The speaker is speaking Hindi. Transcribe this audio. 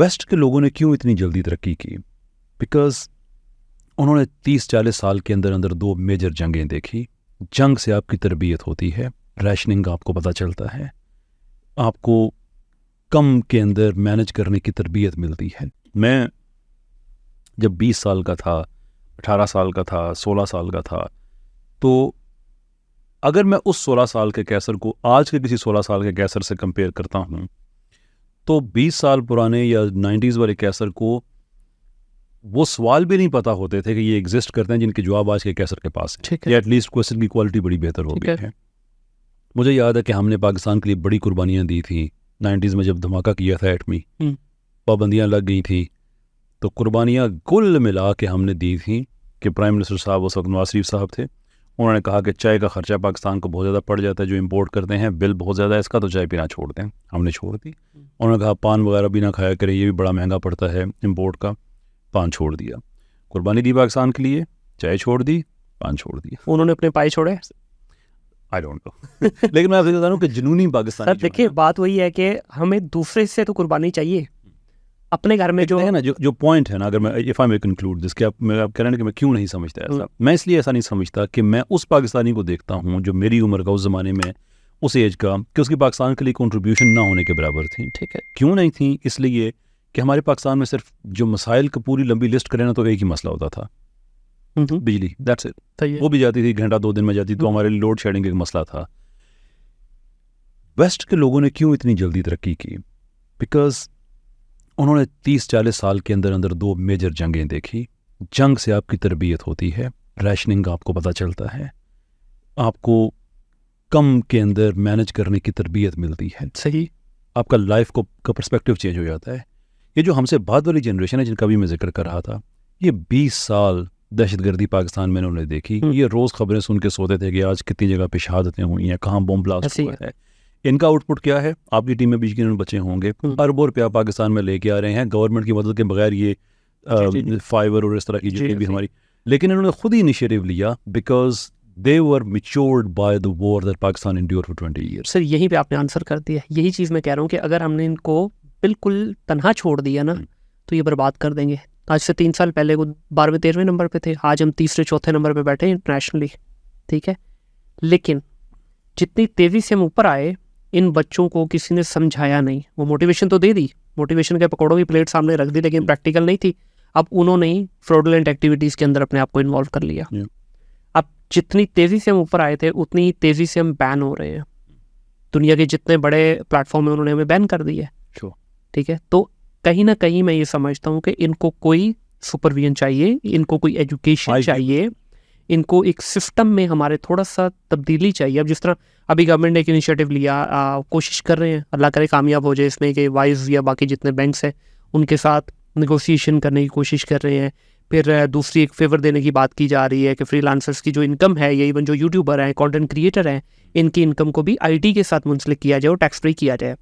वेस्ट के लोगों ने क्यों इतनी जल्दी तरक्की की? बिकॉज उन्होंने 30-40 साल के अंदर अंदर 2 मेजर जंगें देखी। जंग से आपकी तरबियत होती है, रैशनिंग का आपको पता चलता है, आपको कम के अंदर मैनेज करने की तरबियत मिलती है। मैं जब 20 साल का था, 18 साल का था, 16 साल का था, तो अगर मैं उस 16 साल के कैसर को आज के किसी 16 साल के कैसर से कंपेयर करता हूँ, तो 20 साल पुराने या 90s वाले कैसर को वो सवाल भी नहीं पता होते थे कि ये एग्जिस्ट करते हैं जिनके जवाब आज के कैसर के पास है, या एटलीस्ट क्वेश्चन की क्वालिटी बड़ी बेहतर हो गई है। मुझे याद है कि हमने पाकिस्तान के लिए बड़ी कुर्बानियाँ दी थी 90s में, जब धमाका किया था एटमी, पाबंदियाँ लग गई थी, तो कुर्बानियाँ कुल मिला के हमने दी थी कि प्राइम मिनिस्टर साहब उस वक्त नवाज शरीफ साहब थे। उन्होंने कहा कि चाय का खर्चा पाकिस्तान को बहुत ज़्यादा पड़ जाता है, जो इंपोर्ट करते हैं बिल बहुत ज़्यादा है इसका, तो चाय पीना छोड़ दें। हमने छोड़ दी। उन्होंने कहा पान वगैरह भी ना खाया करें, ये भी बड़ा महंगा पड़ता है इंपोर्ट का, पान छोड़ दिया। कुर्बानी दी पाकिस्तान के लिए, चाय छोड़ दी, पान छोड़ दिया। उन्होंने अपने पाए छोड़े, आई डोंट नो लेकिन मैं आपसे बता रहा हूँ कि जुनूनी पाकिस्तान। सर देखिए, बात वही है कि हमें दूसरे से तो कुर्बानी चाहिए, अपने घर में जो है ना, जो पॉइंट है ना, अगर मैं इफ़ आई मे कंक्लूड जिसके आप कह रहे हैं कि मैं क्यों नहीं समझता ऐसा, मैं इसलिए ऐसा नहीं समझता कि मैं उस पाकिस्तानी को देखता हूँ जो मेरी उम्र का, उस ज़माने में, उस एज का, कि उसकी पाकिस्तान के लिए कंट्रीब्यूशन ना होने के बराबर थी। ठीक है, क्यों नहीं थी? इसलिए कि हमारे पाकिस्तान में सिर्फ जो मसाइल की पूरी लंबी लिस्ट करें ना, तो एक ही मसला होता था, बिजली, दैट्स इट। वो भी जाती थी घंटा 2 दिन में जाती, तो हमारे लिए लोड शेडिंग एक मसला था। वेस्ट के लोगों ने क्यों इतनी जल्दी तरक्की की? बिकॉज उन्होंने 30-40 साल के अंदर अंदर 2 मेजर जंगें देखी। जंग से आपकी तरबियत होती है, रैशनिंग का आपको पता चलता है, आपको कम के अंदर मैनेज करने की तरबियत मिलती है। सही, आपका लाइफ का पर्सपेक्टिव चेंज हो जाता है। ये जो हमसे बाद वाली जनरेशन है जिनका भी मैं जिक्र कर रहा था, ये 20 साल दहशतगर्दी पाकिस्तान में उन्होंने देखी। ये रोज़ खबरें सुन के सोते थे कि आज कितनी जगह पे शहादतें हुई हैं, कहाँ बम ब्लास्ट हुआ है। इनका आउटपुट क्या है? आपकी टीम में भी यकीनन बच्चे होंगे, अरबों रुपया पाकिस्तान में लेके आ रहे हैं गवर्नमेंट की मदद के बगैर, ये फाइबर और इस तरह की जितनी भी हमारी, लेकिन इन्होंने खुद ही इनिशिएटिव लिया because they were matured by the war that Pakistan endured for 20 years। Sir यहीं पे आपने आंसर कर दिया। यही चीज़ मैं कह रहा हूँ कि अगर हमने इनको बिल्कुल तनहा छोड़ दिया ना, तो ये बर्बाद कर देंगे। आज से 3 साल पहले वो 12वें-13वें नंबर पे थे, आज हम 3रे-4थे नंबर पे बैठे इंटरनेशनली। ठीक है, लेकिन जितनी तेज़ी से हम ऊपर आए, इन बच्चों को किसी ने समझाया नहीं। वो मोटिवेशन तो दे दी, मोटिवेशन के पकौड़ों की प्लेट सामने रख दी, लेकिन प्रैक्टिकल नहीं थी। अब उन्होंने ही फ्रॉडुलेंट एक्टिविटीज़ के अंदर अपने आप को इन्वॉल्व कर लिया। अब जितनी तेज़ी से हम ऊपर आए थे, उतनी ही तेज़ी से हम बैन हो रहे हैं। दुनिया के जितने बड़े प्लेटफॉर्म है उन्होंने हमें बैन कर दिया है। ठीक है, तो कहीं ना कहीं मैं ये समझता हूँ कि इनको कोई सुपरविजन चाहिए, इनको कोई एजुकेशन चाहिए, इनको एक सिस्टम में हमारे थोड़ा सा तब्दीली चाहिए। अब जिस तरह अभी गवर्नमेंट ने एक इनिशिएटिव लिया, कोशिश कर रहे हैं, अल्लाह करे कामयाब हो जाए इसमें, कि वाइज या बाकी जितने बैंक्स हैं उनके साथ नेगोशिएशन करने की कोशिश कर रहे हैं। फिर दूसरी एक फेवर देने की बात की जा रही है कि फ्रीलांसर्स की जो इनकम है, या इवन जो यूट्यूबर हैं, कंटेंट क्रिएटर हैं, इनकी इनकम को भी IT के साथ मुंसलिक किया जाए और टैक्स फ्री किया जाए।